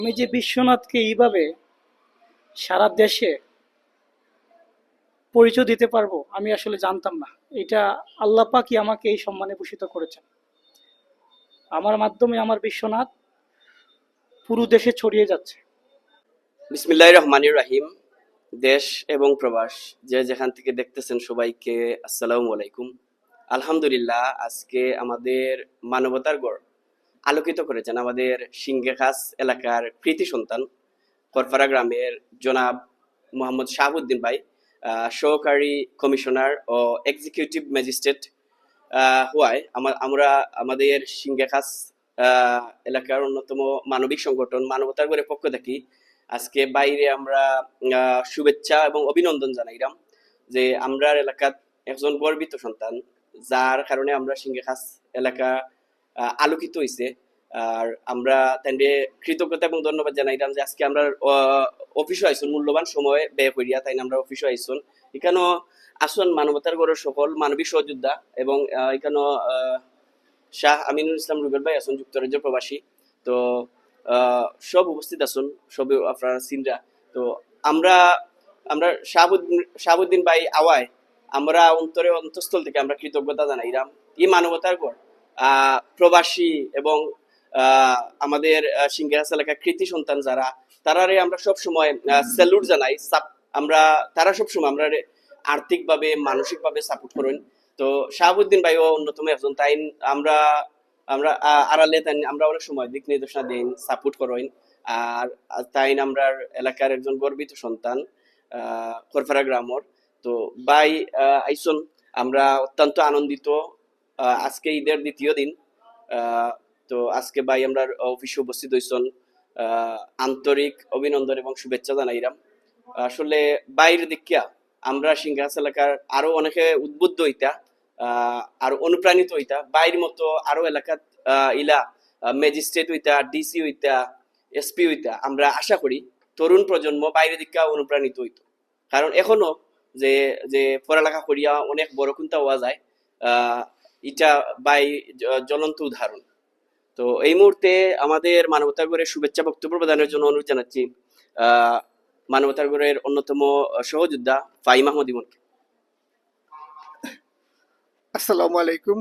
আমি যে বিশ্বনাথকে এইভাবে সারা দেশে পরিচয় দিতে পারবো আমি আসলে জানতাম না। এটা আল্লাহ পাকই আমাকে এই সম্মানে ভূষিত করেছেন। আমার মাধ্যমে আমার বিশ্বনাথ পুরো দেশে ছড়িয়ে যাচ্ছে। বিসমিল্লাহির রহমানির রহিম। দেশ এবং প্রবাস যে যেখান থেকে দেখতেছেন সবাইকে আসসালামু আলাইকুম। আলহামদুলিল্লাহ, আজকে আমাদের মানবতার গড় আলোকিত করেছেন আমাদের সিংহেখাস এলাকার কৃতি সন্তান করপাড়া গ্রামের জনাব মোহাম্মদ শাহাবুদ্দিন ভাই, সহকারী কমিশনার ও এক্সিকিউটিভ ম্যাজিস্ট্রেট হওয়ায় আমরা আমাদের সিংহেখাস এলাকার অন্যতম মানবিক সংগঠন মানবতার গড়ের পক্ষ থেকে আজকে বাইরে আমরা শুভেচ্ছা এবং অভিনন্দন জানাইলাম যে আমরা এলাকার একজন গর্বিত সন্তান, যার কারণে আমরা সিংহেখাস এলাকা আলোকিত হয়েছে। আর আমরা তাইলে কৃতজ্ঞতা এবং ধন্যবাদ জানাইলাম যে আজকে আমরা অফিসে আইসুন, মূল্যবান সময় ব্যয় করিয়া তাই আমরা অফিসে আইসুন। এখানেও আসুন মানবতার গড়ের সকল মানবিক সহযোদ্ধা এবং এখানেও শাহ আমিনুল ইসলাম রুবেল ভাই আসুন, যুক্তরাজ্য প্রবাসী। তো সব উপস্থিত আসুন, সব আপনারা সিনরা। তো আমরা আমরা শাহাবুদ্দিন ভাই আওয়ায় আমরা অন্তঃস্থল থেকে আমরা কৃতজ্ঞতা জানাইলাম। এই মানবতার গড় প্রবাসী এবং আমাদের সিংহেখাস এলাকার কৃতি সন্তান যারা, তারারে আমরা সব সময় স্যালুট জানাই। আমরা তারা সব সময় আমরা আর্থিকভাবে মানসিকভাবে সাপোর্ট করেন। তো শাহাবুদ্দিন ভাইও অন্যতম একজন, তাই আমরা আমরা আড়ালে তাই আমরা অনেক সময় দিক নির্দেশনা দিন, সাপোর্ট করেন। আর তাই আমরা এলাকার একজন গর্বিত সন্তান করপাড়া গ্রামর। তো ভাই আইসন, আমরা অত্যন্ত আনন্দিত। আজকে ঈদের দ্বিতীয় দিন। তো আজকে ভাই আমরা অফিসে উপস্থিত হইছন, আন্তরিক অভিনন্দন এবং শুভেচ্ছা জানাইলাম। আসলে বাইরের দিকিয়া আমরা সিংহেখাস এলাকার আরো অনেকে উদ্বুদ্ধ হইতা, আর অনুপ্রাণিত হইতা বাইর মতো আরো এলাকাত ইলা ম্যাজিস্ট্রেট হইতা, ডিসি হইতা, এসপি হইতা। আমরা আশা করি তরুণ প্রজন্ম বাইরের দিকে অনুপ্রাণিত হইতো, কারণ এখনো যে যে পড়ালেখা করিয়া অনেক বড় কুন্তা হওয়া যায়, এটা বাই জ্বলন্ত উদাহরণ। তো এই মুহূর্তে আমাদের মানবতার গড়ের শুভেচ্ছা বক্তব্য প্রদানের জন্য অনুরোধ জানাচ্ছি মানবতার গড়ের অন্যতম সহযোদ্ধা ফাহিম আহমদ ইমনকে। আসসালামু আলাইকুম।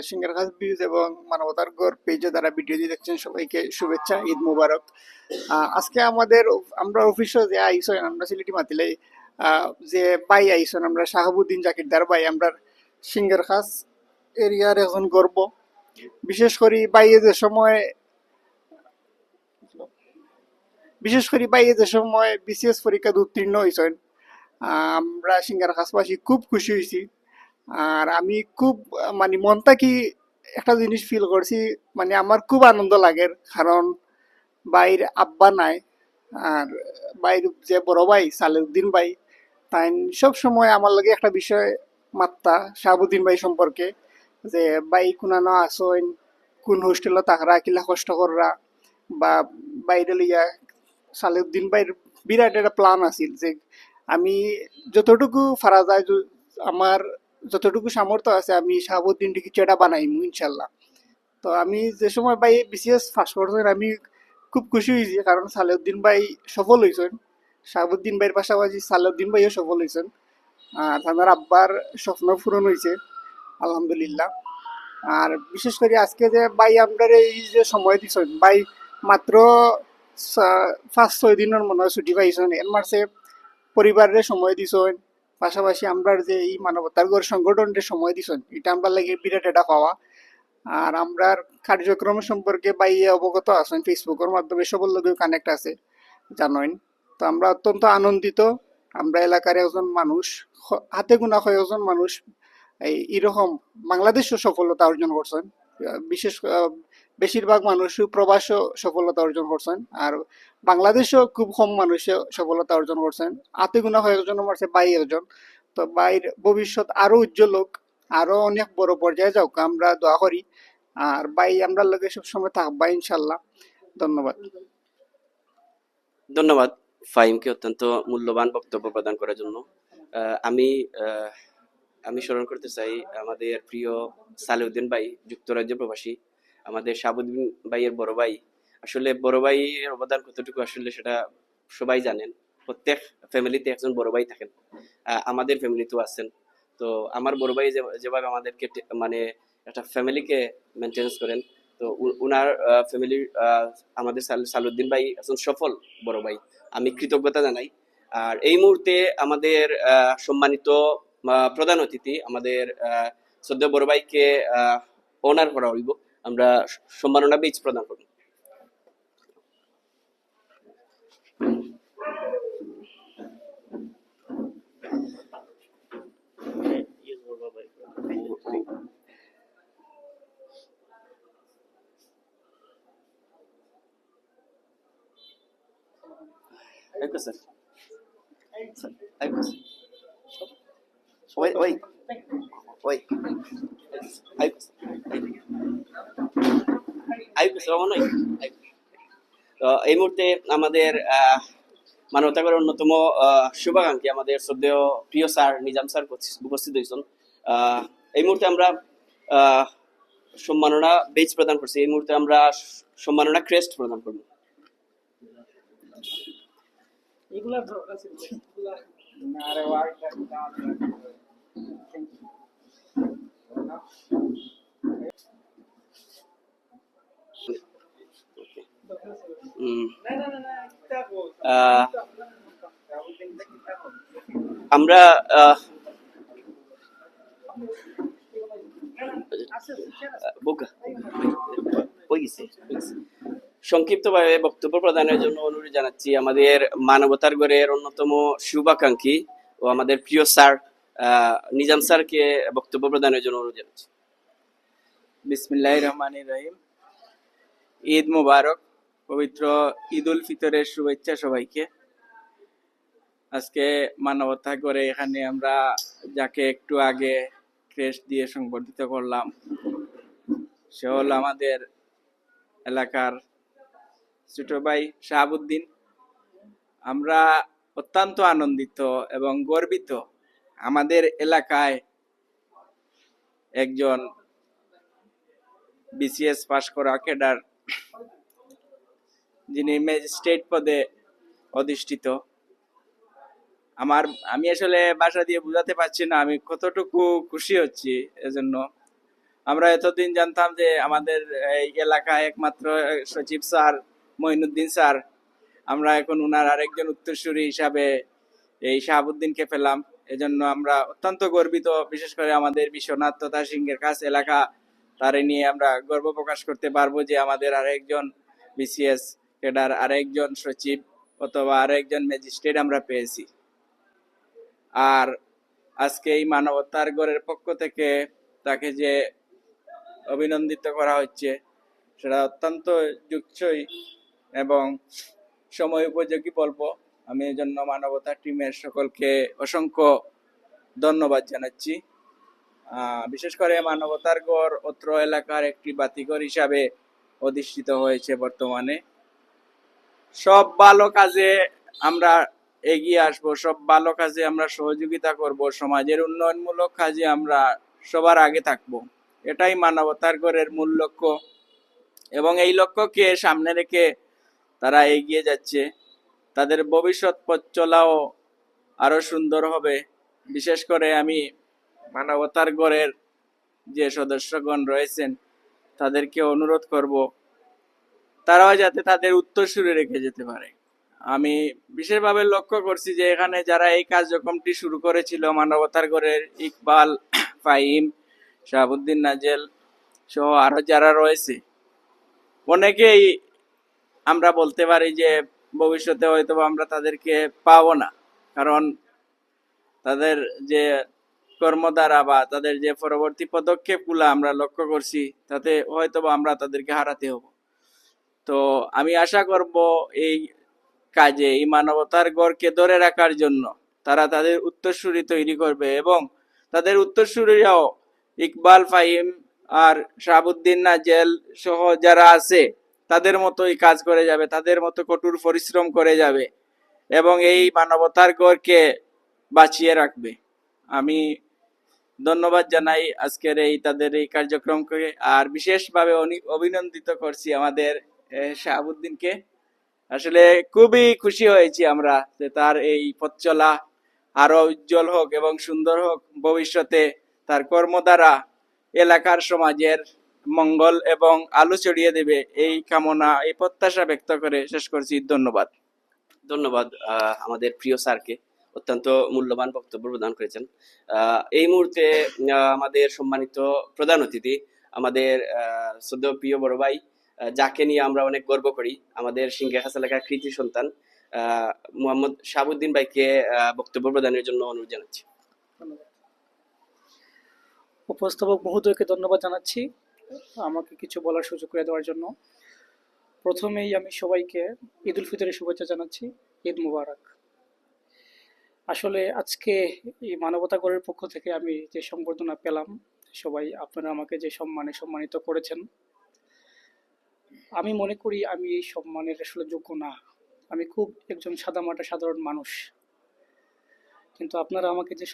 সিঙ্গারখাস ভিউজ এবং মানবতার গড় পেজে যারা ভিডিও দিয়ে দেখছেন সবাইকে শুভেচ্ছা, ঈদ মুবারক। আজকে আমরা অফিসে যে আইসন, আমরা সিলেটি মাতিলে যে বাই আইসন, আমরা শাহাবুদ্দিন জাকিরদার বাই, আমরা সিঙ্গারখাস এরিয়ার এখন গর্ব। বিশেষ করে বাইয়ে যে সময় বিসিএস পরীক্ষা উত্তীর্ণ হয়েছেন, আমরা সিঙ্গারখাসবাসী খুব খুশি হয়েছি। আর আমি খুব মানে মন থেকে একটা জিনিস ফিল করছি, মানে আমার খুব আনন্দ লাগে, কারণ বাইর আব্বা নাই। আর বাইর যে বড় ভাই সালেউদ্দিন ভাই, তাই সব সময় আমার লাগে একটা বিষয় মাত্তা শাহাবুদ্দিন ভাই সম্পর্কে, যে ভাই কোনানো আসইন, কোন হোস্টেলে তাকরা কিলা কষ্ট কররা, বা বাইরে লইয়া সালেউদ্দিন ভাইয়ের বিরাট একটা প্ল্যান আছিল যে আমি যতটুকু ফারা যায়, আমার যতটুকু সামর্থ্য আছে আমি শাহাবুদ্দিনটি কিছু একটা বানাইমু ইনশাল্লাহ। তো আমি যে সময় ভাই বিসিএস ফার্স্ট করছেন, আমি খুব খুশি হয়েছি, কারণ সালেউদ্দিন ভাই সফল হয়েছেন। শাহাবুদ্দিন ভাইয়ের পাশাপাশি সালেউদ্দিন ভাইও সফল হয়েছেন। আর আমার আব্বার স্বপ্ন পূরণ হয়েছে আলহামদুলিল্লাহ। আর বিশেষ করে আজকে যে ভাই আপনার এই যে সময় দিচ্ছেন, ভাই মাত্র 5-6 দিনের মনে হয় ছুটি পাইছেন, এর মাসে পরিবারের সময় দিছেন, পাশাপাশি আমরা যে এই মানবতার গড় সংগঠনের সময় দিছেন, এটা আমরা লাগে বিরাট এটা পাওয়া। আর আমরা কার্যক্রম সম্পর্কে বাইয়ে অবগত আছেন, ফেসবুকের মাধ্যমে সবার লোকেও কানেক্ট আছে জানেন। তো আমরা অত্যন্ত আনন্দিত। আমরা এলাকার একজন মানুষ, হাতে গোনা কয়েকজন মানুষ এইরকম বাংলাদেশও সফলতা অর্জন করছেন। বিশেষ বেশিরভাগ মানুষই প্রবাসও সফলতা অর্জন করছেন, আর বাংলাদেশেও খুব কম মানুষে সফলতা অর্জন করছেন। হাতে গোনা কয়েকজন মারছে বাই একজন। তো বাইর ভবিষ্যৎ আরো উজ্জ্বল হোক, আরো অনেক বড় পর্যায়ে যাওক, আমরা দোয়া করি। আর বাই আমরা লোকে সবসময় থাকবা ইনশাল্লাহ। ধন্যবাদ। ধন্যবাদ ফাহিমকে অত্যন্ত মূল্যবান বক্তব্য প্রদান করার জন্য। আমি আমি স্মরণ করতে চাই আমাদের প্রিয় সালেউদ্দিন ভাই, যুক্তরাজ্য প্রবাসী, আমাদের শাহাবুদ্দিন ভাইয়ের বড় ভাই। আসলে বড় ভাইয়ের অবদান কতটুকু আসলে সেটা সবাই জানেন। প্রত্যেক ফ্যামিলিতে একজন বড় ভাই থাকেন। আমাদের ফ্যামিলিতেও আছেন। তো আমার বড় ভাই যেভাবে আমাদেরকে মানে একটা ফ্যামিলিকে মেনটেন্স করেন, তো উনার ফ্যামিলির আমাদের সালুদ্দিন ভাই একজন সফল বড় ভাই। আমি কৃতজ্ঞতা জানাই। আর এই মুহূর্তে আমাদের সম্মানিত প্রধান অতিথি আমাদের শ্রদ্ধেয় বড় ভাইকে অনার করা হইব। আমরা সম্মাননা বীজ প্রদান করব। Aiko sir. Sir, aiko sir. Oi, oi, oi. Aiko sir. Aiko sir, মনে হয়? তো এই মুহূর্তে আমাদের মানবতাগরের অন্যতম শুভাকাঙ্ক্ষী আমাদের শ্রদ্ধেয় প্রিয় স্যার নিজাম স্যার উপস্থিত হয়েছেন। এই মুহূর্তে আমরা আহ, সম্মাননা বেজ প্রদান করছি। এই মুহূর্তে আমরা সম্মাননা ক্রেস্ট প্রদান করব। এগুলা দরকার ছিল, আহ, আমরা বোকা হয়ে গেছে। সংক্ষিপ্তভাবে বক্তব্য প্রদানের জন্য অনুরোধ জানাচ্ছি আমাদের মানবতার গড়ের অন্যতম শুভাকাঙ্ক্ষী ও আমাদের প্রিয় স্যার নিজাম স্যারকে বক্তব্য প্রদানের জন্য অনুরোধ জানাচ্ছি। বিসমিল্লাহির রহমানির রহিম। ঈদ মুবারক। পবিত্র ঈদ উল ফিতরের শুভেচ্ছা সবাইকে। আজকে মানবতা করে এখানে আমরা যাকে একটু আগে ক্রেস্ট দিয়ে সংবর্ধিত করলাম, সে হল আমাদের এলাকার ছোট ভাই শাহাবুদ্দিন। আমরা অত্যন্ত আনন্দিত এবং গর্বিত আমাদের এলাকায় একজন বিসিএস পাশ করা ক্যাডার, যিনি ম্যাজিস্ট্রেট পদে অধিষ্ঠিত। আমি আসলে ভাষা দিয়ে বোঝাতে পারছি না আমি কতটুকু খুশি হচ্ছি। এজন্য আমরা এতদিন জানতাম যে আমাদের এই এলাকায় একমাত্র সচিব স্যার মঈনুদ্দিন স্যার, আমরা এখন উনার আরেকজন উত্তরসূরি হিসাবে এই শাহাবুদ্দিনকে পেলাম। এজন্য আমরা অত্যন্ত গর্বিত। বিশেষ করে আমাদের বিশ্বনাথ তথা সিংহের কাছ এলাকা, তারে নিয়ে আমরা গর্ব প্রকাশ করতে পারবো যে আমাদের আরেকজন বিসিএস ক্যাডার, আরেকজন সচিব অথবা আরেকজন ম্যাজিস্ট্রেট আমরা পেয়েছি। আর আজকে এই মানবতার গড়ের পক্ষ থেকে তাকে যে অভিনন্দিত করা হচ্ছে, সেটা অত্যন্ত যুগছই এবং সময় উপযোগী বলবো। আমি এই জন্য মানবতা টিমের সকলকে অসংখ্য ধন্যবাদ জানাচ্ছি। বিশেষ করে মানবতার গড় অত্র এলাকার একটি বাতিঘর হিসাবে অধিষ্ঠিত হয়েছে বর্তমানে। সব ভালো কাজে আমরা এগিয়ে আসবো, সব ভালো কাজে আমরা সহযোগিতা করব, সমাজের উন্নয়নমূলক কাজে আমরা সবার আগে থাকব। এটাই মানবতার গড়ের মূল লক্ষ্য এবং এই লক্ষ্যকে সামনে রেখে তারা এগিয়ে যাচ্ছে। তাদের ভবিষ্যৎ পথ চলাও আরো সুন্দর হবে। বিশেষ করে আমি মানবতার গড়ের যে সদস্যগণ রয়েছেন তাদেরকে অনুরোধ করব তারাও যাতে তাদের উত্তরসূরি রেখে যেতে পারে। আমি বিশেষভাবে লক্ষ্য করছি যে এখানে যারা এই কার্যক্রমটি শুরু করেছিল, মানবতার গড়ের ইকবাল, ফাহিম, শাহাবুদ্দিন নাজেল সহ আরো যারা রয়েছে, অনেকেই আমরা বলতে পারি যে ভবিষ্যতে হয়তো আমরা তাদেরকে পাবো না, কারণ তাদের যে কর্মধারা বা তাদের যে পরবর্তী পদক্ষেপগুলো আমরা লক্ষ্য করছি, তাতে হয়তো আমরা তাদেরকে হারাতে হব। তো আমি আশা করব এই কাজে, এই মানবতার গড়কে ধরে রাখার জন্য তারা তাদের উত্তরসূরি তৈরি করবে এবং তাদের উত্তরসূরিরাও ইকবাল, ফাহিম আর শাহাবুদ্দিন নাজেল সহ যারা আছে তাদের মতোই কাজ করে যাবে, তাদের মতো কঠোর পরিশ্রম করে যাবে এবং এই মানবতার গড়কে বাঁচিয়ে রাখবে। আমি ধন্যবাদ জানাই আজকের এই তাদের এই কার্যক্রমকে। আর বিশেষভাবে অভিনন্দিত করছি আমাদের শাহাবুদ্দিনকে। আসলে খুবই খুশি হয়েছি আমরা যে তার এই পথ চলা আরো উজ্জ্বল হোক এবং সুন্দর হোক ভবিষ্যতে। তার কর্ম দ্বারা এলাকার সমাজের মঙ্গল এবং আলো ছড়িয়ে দেবে এই কামনা, এই প্রত্যাশা ব্যক্ত করে শেষ করছি। ধন্যবাদ। ধন্যবাদ আমাদের প্রিয় স্যারকে, অত্যন্ত মূল্যবান বক্তব্য প্রদান করেছেন। এই মুহূর্তে আমাদের সম্মানিত প্রধান অতিথি, আমাদের শ্রদ্ধেয় প্রিয় বড় ভাই, যাকে নিয়ে আমরা অনেক গর্ব করি, আমাদের সিংহে খাস এলাকার কৃতি সন্তান মোহাম্মদ শাহাবুদ্দিন ভাইকে বক্তব্য প্রদানের জন্য অনুরোধ জানাচ্ছি। ধন্যবাদ। উপস্থাপক মহোদয়কে ধন্যবাদ জানাচ্ছি আমাকে কিছু বলার সুযোগ করে দেওয়ার জন্য। প্রথমেই আমি সবাইকে ঈদ উল ফিতরের শুভেচ্ছা জানাচ্ছি। ঈদ মুবারক। আসলে আজকে এই মানবতা গড়ের পক্ষ থেকে আমি যে সংবর্ধনা পেলাম, সবাই আপনারা আমাকে যে সম্মানে সম্মানিত করেছেন, আমি মনে করি আমি এই সম্মানের আসলে যোগ্য না। আমি খুব একজন সাদামাটা সাধারণ মানুষ, কিন্তু আপনারা আমাকে যে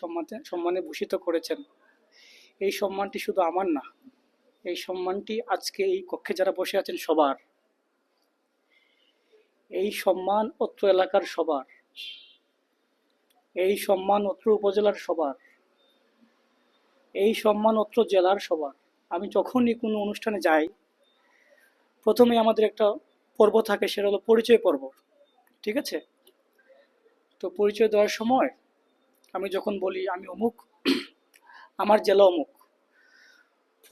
সম্মানে ভূষিত করেছেন, এই সম্মানটি শুধু আমার না, এই সম্মানটি আজকে এই কক্ষে যারা বসে আছেন সবার। এই সম্মান অত্র এলাকার সবার, এই সম্মান অত্র উপজেলার সবার, এই সম্মান অত্র জেলার সবার। আমি যখনই কোনো অনুষ্ঠানে যাই, প্রথমে আমাদের একটা পর্ব থাকে, সেটা হলো পরিচয় পর্ব, ঠিক আছে? তো পরিচয় দেওয়ার সময় আমি যখন বলি আমি অমুক, আমার জেলা অমুক,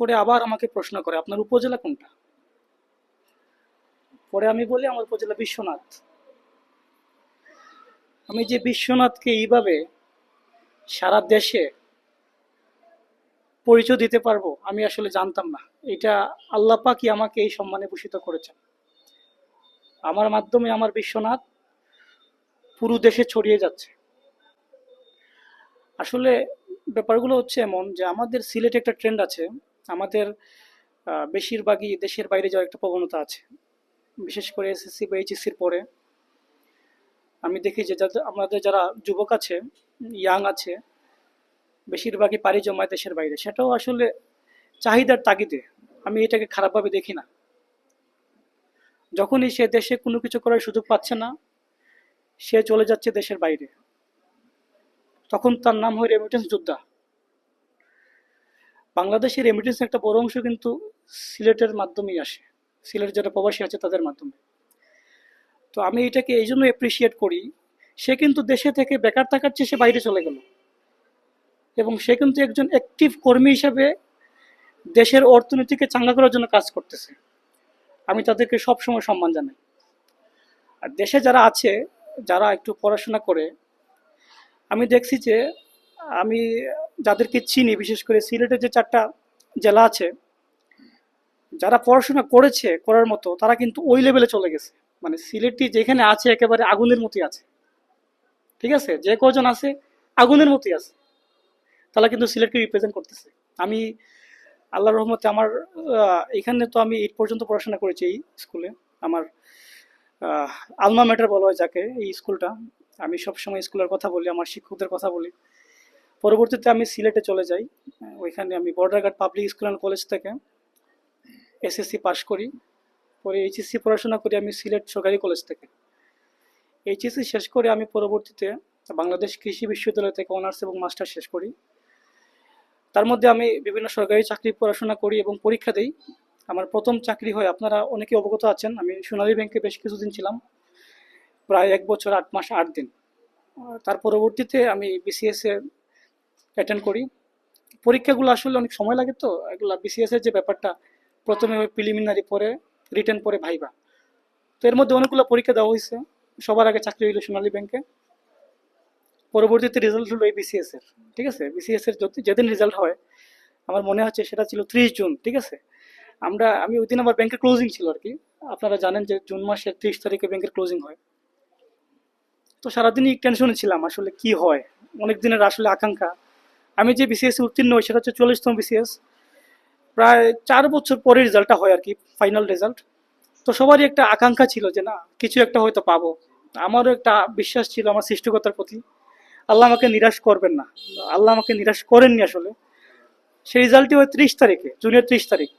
পরে আবার আমাকে প্রশ্ন করে আপনার উপজেলা কোনটা? পরে আমি বলি আমার উপজেলা বিশ্বনাথ। আমি যে বিশ্বনাথকে এইভাবে সারা দেশে পরিচয় দিতে পারবো আমি আসলে জানতাম না। এটা আল্লাহ পাকই আমাকে এই সম্মানে ভূষিত করেছেন। আমার মাধ্যমে আমার বিশ্বনাথ পুরো দেশে ছড়িয়ে যাচ্ছে। আসলে ব্যাপারগুলো হচ্ছে এমন যে আমাদের সিলেটে একটা ট্রেন্ড আছে, আমাদের বেশিরভাগই দেশের বাইরে যাওয়ার একটা প্রবণতা আছে, বিশেষ করে এসএসসি বা এইচএসসির পরে। আমি দেখি যে আমাদের যারা যুবক আছে, ইয়াং আছে, বেশিরভাগই পাড়ি জমায় দেশের বাইরে। সেটাও আসলে চাহিদার তাগিদে, আমি এটাকে খারাপভাবে দেখি না। যখনই সে দেশে কোনো কিছু করার সুযোগ পাচ্ছে না, সে চলে যাচ্ছে দেশের বাইরে, তখন তার নাম হয় রেমিটেন্স যোদ্ধা। বাংলাদেশের রেমিটেন্স একটা বড় অংশ কিন্তু সিলেটের মাধ্যমেই আসে, সিলেট যারা প্রবাসী আছে তাদের মাধ্যমে। তো আমি এটাকে এই জন্য অ্যাপ্রিসিয়েট করি, সে কিন্তু দেশে থেকে বেকার থাকার চেয়ে সে বাইরে চলে গেল, এবং সে কিন্তু একজন অ্যাক্টিভ কর্মী হিসাবে দেশের অর্থনীতিকে চাঙ্গা করার জন্য কাজ করতেছে। আমি তাদেরকে সবসময় সম্মান জানাই। আর দেশে যারা আছে, যারা একটু পড়াশোনা করে, আমি দেখছি যে আমি যাদেরকে চিনি, বিশেষ করে সিলেটের যে 4টা জেলা আছে, যারা পড়াশোনা করেছে করার মতো, তারা কিন্তু ওই লেভেলে চলে গেছে। মানে সিলেটটি যেখানে আছে একেবারে আগুনের মতোই আছে, ঠিক আছে? যে কজন আছে আগুনের মতোই আছে, তারা কিন্তু সিলেটকে রিপ্রেজেন্ট করতেছে। আমি আল্লাহর রহমতে আমার এখানে তো আমি 8 পর্যন্ত পড়াশোনা করেছি এই স্কুলে। আমার আলমা ম্যাটার বলা হয় যাকে, এই স্কুলটা। আমি সবসময় স্কুলের কথা বলি, আমার শিক্ষকদের কথা বলি। পরবর্তীতে আমি সিলেটে চলে যাই, ওইখানে আমি বর্ডারঘাট পাবলিক স্কুল অ্যান্ড কলেজ থেকে এসএসসি পাশ করি। পরে এইচএসসি পড়াশোনা করি আমি সিলেট সরকারি কলেজ থেকে। এইচএসসি শেষ করে আমি পরবর্তীতে বাংলাদেশ কৃষি বিশ্ববিদ্যালয় থেকে অনার্স এবং মাস্টার শেষ করি। তার মধ্যে আমি বিভিন্ন সরকারি চাকরি পড়াশোনা করি এবং পরীক্ষা দিই। আমার প্রথম চাকরি হয়, আপনারা অনেকে অবগত আছেন, আমি সোনালী ব্যাংকে বেশ কিছুদিন ছিলাম, প্রায় 1 বছর 8 মাস 8 দিন। তার পরবর্তীতে আমি বিসিএস এ অ্যাটেন্ড করি। পরীক্ষাগুলো আসলে অনেক সময় লাগে, তো এগুলো বিসিএস এর যে ব্যাপারটা, প্রথমে প্রিলিমিনারি, পরে রিটেন, পরে ভাইবা। তো এর মধ্যে অনেকগুলো পরীক্ষা দেওয়া হয়েছে। সবার আগে চাকরি হইল সোনালী ব্যাংকে, পরবর্তীতে রেজাল্ট হলো এই বিসিএস এর, ঠিক আছে? বিসিএস এর যেদিন রেজাল্ট হয়, আমার মনে হচ্ছে সেটা ছিল 30 জুন, ঠিক আছে? আমি ওই দিন আমার ব্যাংকের ক্লোজিং ছিল আর কি। আপনারা জানেন যে জুন মাসের 30 তারিখে ব্যাংকের ক্লোজিং হয়। তো সারাদিনই টেনশনে ছিলাম, আসলে কি হয়, অনেক দিনের আসলে আকাঙ্ক্ষা। আমি যে বিসিএস উত্তীর্ণ হই সেটা হচ্ছে 40তম বিসিএস। প্রায় 4 বছর পরে রেজাল্টটা হয় আর কি, ফাইনাল রেজাল্ট। তো সবারই একটা আকাঙ্ক্ষা ছিল যে না, কিছু একটা হয়তো পাবো। আমারও একটা বিশ্বাস ছিল আমার সৃষ্টিকর্তার প্রতি, আল্লাহ আমাকে নিরাশ করবেন না। আল্লাহ আমাকে নিরাশ করেননি আসলে। সেই রেজাল্টটি হয় 30 তারিখে, জুনের 30 তারিখ।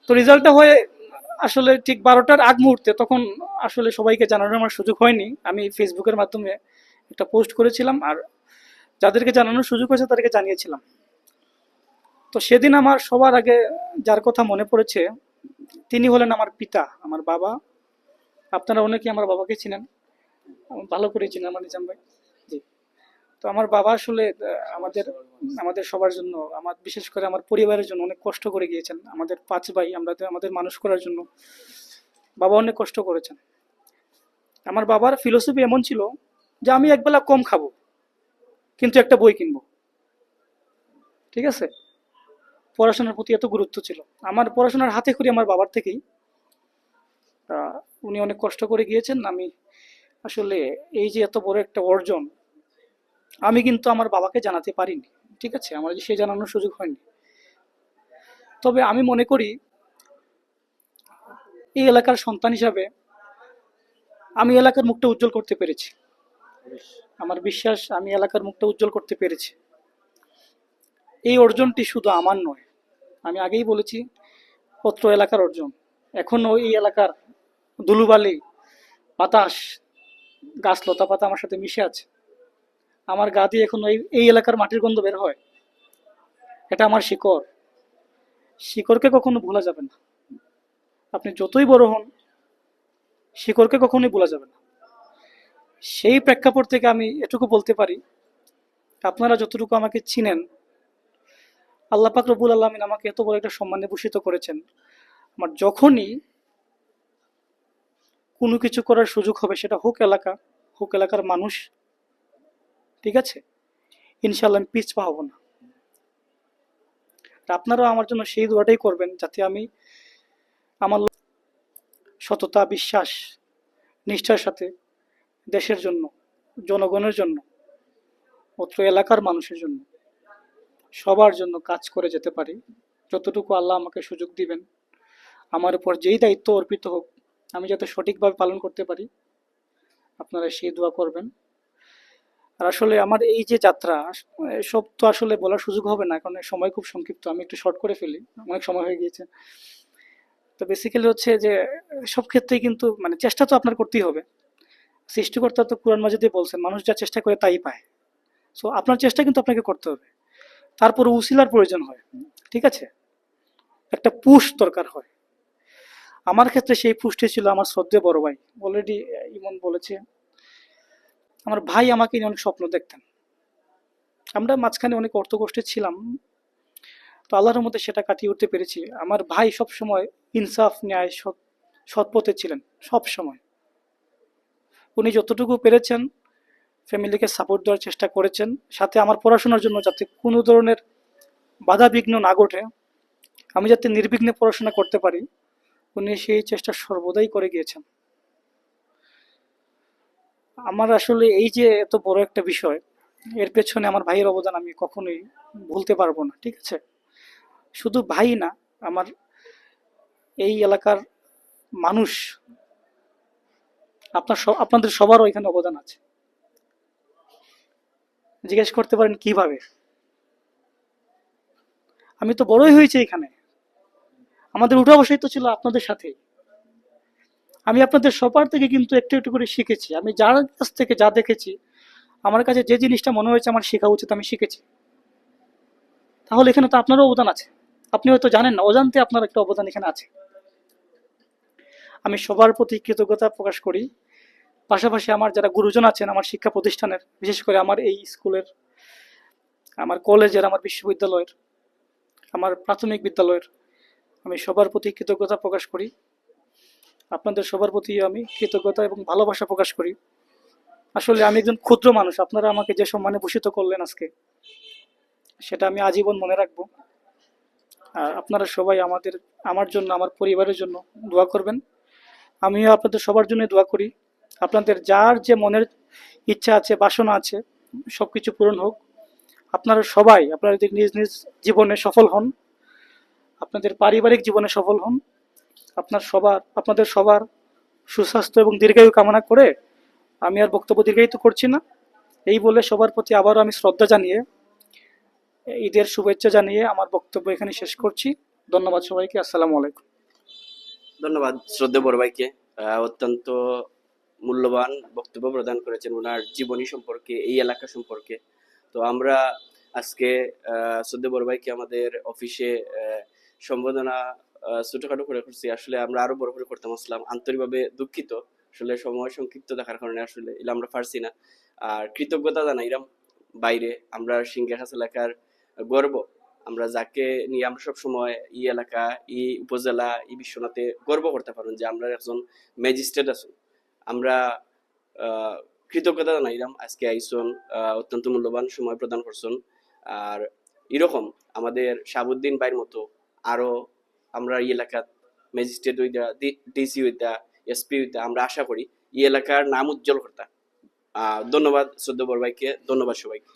তো রেজাল্টটা হয়ে আসলে ঠিক 12টার আগ মুহূর্তে, তখন আসলে সবাইকে জানানোর আমার সুযোগ হয়নি। আমি ফেসবুকের মাধ্যমে একটা পোস্ট করেছিলাম, আর যাদেরকে জানানোর সুযোগ হয়েছে তাদেরকে জানিয়েছিলাম। তো সেদিন আমার সবার আগে যার কথা মনে পড়েছে তিনি হলেন আমার পিতা, আমার বাবা। আপনারা অনেকেই আমার বাবাকে চিনেন, ভালো করে চিনেন আমার নিজাম ভাই। জি। তো আমার বাবা আসলে আমাদের আমাদের সবার জন্য, আমার বিশেষ করে আমার পরিবারের জন্য অনেক কষ্ট করে গিয়েছেন। আমাদের 5 ভাই, আমরা আমাদের মানুষ করার জন্য বাবা অনেক কষ্ট করেছেন। আমার বাবার ফিলোসফি এমন ছিল যে আমি একবেলা কম খাবো কিন্তু একটা বই কিনবো, ঠিক আছে। পড়াশোনার প্রতি এত গুরুত্ব ছিল। আমার পড়াশোনার হাতে খড়ি আমার বাবার থেকেই। আহ, উনি অনেক কষ্ট করে গিয়েছেন। আমি আসলে এই যে এত বড় একটা অর্জন, আমি কিন্তু আমার বাবাকে জানাতে পারিনি, ঠিক আছে, আমার সে জানানোর সুযোগ হয়নি। তবে আমি মনে করি এই এলাকার সন্তান হিসাবে আমি এলাকার মুখটা উজ্জ্বল করতে পেরেছি। আমার বিশ্বাস আমি এলাকার মুখটা উজ্জ্বল করতে পেরেছি। এই অর্জনটি শুধু আমার নয়, আমি আগেই বলেছি, অত্র এলাকার অর্জন। এখনো এই এলাকার ধুলোবালি, বাতাস, গাছ লতা পাতা আমার সাথে মিশে আছে। আমার গা দিয়ে এখনো এই এলাকার মাটির গন্ধ বের হয়। এটা আমার শিকড়। শিকড়কে কখনো ভোলা যাবে না। আপনি যতই বড় হন, শিকড়কে কখনোই ভোলা যাবে না। সেই প্রেক্ষাপট থেকে আমি এটুকু বলতে পারি, আপনারা যতটুকু আমাকে চিনেন, আল্লাহ পাক রব্বুল আলামিন আমাকে এত বড় একটা সম্মানে ভূষিত করেছেন। আমার যখনই কোনো কিছু করার সুযোগ হবে, সেটা হোক এলাকা, হোক এলাকার মানুষ, ঠিক আছে, ইনশাল্লাহ আমি পিছপা হব না। আপনারাও আমার জন্য সেই দোয়াটাই করবেন, যাতে আমি আমার সততা, বিশ্বাস, নিষ্ঠার সাথে দেশের জন্য, জনগণের জন্য, অত্র এলাকার মানুষের জন্য, সবার জন্য কাজ করে যেতে পারি। যতটুকু আল্লাহ আমাকে সুযোগ দিবেন, আমার উপর যেই দায়িত্ব অর্পিত হোক, আমি যাতে সঠিকভাবে পালন করতে পারি, আপনারা সেই দোয়া করবেন। আর আসলে আমার এই যে যাত্রা, সব তো আসলে বলার সুযোগ হবে না, কারণ সময় খুব সংক্ষিপ্ত। আমি একটু শর্ট করে ফেলি, অনেক সময় হয়ে গিয়েছে। তো বেসিক্যালি হচ্ছে যে সব ক্ষেত্রেই কিন্তু মানে চেষ্টা তো আপনার করতেই হবে। সৃষ্টিকর্তা তো কোরআন মাজিদে বলছেন, মানুষ যা চেষ্টা করে তাই পায়। সো আপনার চেষ্টা কিন্তু আপনাকে করতে হবে। তারপর উসিলার প্রয়োজন হয়, ঠিক আছে, একটা পুশ দরকার হয়। আমার ক্ষেত্রে সেই পুশটি ছিল আমার শ্রদ্ধেয় বড় ভাই। অলরেডি ইমন বলেছে, আমার ভাই আমাকে নিয়ে অনেক স্বপ্ন দেখতেন। আমরা মাঝখানে অনেক অর্থকষ্টে ছিলাম, তো আল্লাহর মধ্যে সেটা কাটিয়ে উঠতে পেরেছি। আমার ভাই সব সময় ইনসাফ, ন্যায়, সৎ পথে ছিলেন সব সময়। উনি যতটুকু পেরেছেন ফ্যামিলিকে সাপোর্ট দেওয়ার চেষ্টা করেছেন, সাথে আমার পড়াশোনার জন্য যাতে কোনো ধরনের বাধা বিঘ্ন না ঘটে, আমি যাতে নির্বিঘ্নে পড়াশোনা করতে পারি, উনি সেই চেষ্টা সর্বদাই করে গিয়েছেন। আমার আসলে এই যে এত বড় একটা বিষয়, এর পেছনে আমার ভাইয়ের অবদান আমি কখনোই ভুলতে পারবো না, ঠিক আছে। শুধু ভাই না, আমার এই এলাকার মানুষ, আপনাদের সবারও এখানে অবদান আছে। জিজ্ঞেস করতে পারেন কিভাবে। আমি তো বড়ই হয়েছি এখানে, আমাদের উঠা বসাই তো ছিল আপনাদের সাথে। আমি আপনাদের সবার থেকে কিন্তু একটু একটু করে শিখেছি। আমি যার কাছ থেকে যা দেখেছি, আমার কাছে যে জিনিসটা মনে হয়েছে আমার শেখা উচিত, আমি শিখেছি। তাহলে এখানে তো আপনারও অবদান আছে। আপনি হয়তো জানেন না, অজান্তে আপনার একটা অবদান এখানে আছে। আমি সবার প্রতি কৃতজ্ঞতা প্রকাশ করি। পাশাপাশি আমার যারা গুরুজন আছেন আমার শিক্ষা প্রতিষ্ঠানের, বিশেষ করে আমার এই স্কুলের, আমার কলেজের, আমার বিশ্ববিদ্যালয়ের, আমার প্রাথমিক বিদ্যালয়ের, আমি সবার প্রতি কৃতজ্ঞতা প্রকাশ করি। আপনাদের সবার প্রতি আমি কৃতজ্ঞতা এবং ভালোবাসা প্রকাশ করি। আসলে আমি একজন ক্ষুদ্র মানুষ, আপনারা আমাকে যে সম্মানে ভূষিত করলেন আজকে, সেটা আমি আজীবন মনে রাখবো। আর আপনারা সবাই আমার জন্য, আমার পরিবারের জন্য দোয়া করবেন। আমিও আপনাদের সবার জন্য দোয়া করি। আপনাদের যার যে মনের ইচ্ছা আছে, বাসনা আছে, সবকিছু পূরণ হোক। আপনারা সবাই আপনাদের নিজ নিজ জীবনে সফল হন, আপনাদের পারিবারিক জীবনে সফল হন। আপনাদের সবার সুস্বাস্থ্য এবং দীর্ঘায়ু কামনা করে আমি আর বক্তব্য দীর্ঘায়িত করছি না। এই বলে সবার প্রতি আবারও আমি শ্রদ্ধা জানিয়ে, ঈদের শুভেচ্ছা জানিয়ে আমার বক্তব্য এখানে শেষ করছি। ধন্যবাদ সবাইকে। আসসালামু আলাইকুম। ধন্যবাদ শ্রদ্ধেয় বড় ভাইকে। অত্যন্ত মূল্যবান বক্তব্য প্রদান করেছেন ওনার জীবনী সম্পর্কে, এই এলাকা সম্পর্কে। তো আমরা আজকে শ্রদ্ধেয় বড় ভাইকে আমাদের অফিসে সম্বোধনা ছোটখাটো করে করছি। আসলে আমরা আরো বড় করে করতাম আসলাম। আন্তরিকভাবে দুঃখিত, আসলে সময় সংক্ষিপ্ত দেখার কারণে আসলে এগুলো আমরা পারছি না। আর কৃতজ্ঞতা জানাইলাম বাইরে, আমরা সিংগাখাস এলাকার গর্ব, আমরা যাকে নিয়ে আমরা সব সময় এই এলাকা, এই উপজেলা, এই বিশ্বনাথে গর্ব করতে পারুন যে আমরা একজন ম্যাজিস্ট্রেট আছেন। আমরা আহ, কৃতজ্ঞতা জানাইলাম আজকে আইসন, অত্যন্ত মূল্যবান সময় প্রদান করছেন। আর এরকম আমাদের শাহাবুদ্দিন ভাইয়ের মতো আরো আমরা এই এলাকার ম্যাজিস্ট্রেট হইতা, ডিসি হইতা, এসপি হইতা, আমরা আশা করি এই এলাকার নাম উজ্জ্বল করতা। ধন্যবাদ শ্রদ্ধা বড় ভাইকে, ধন্যবাদ সবাইকে।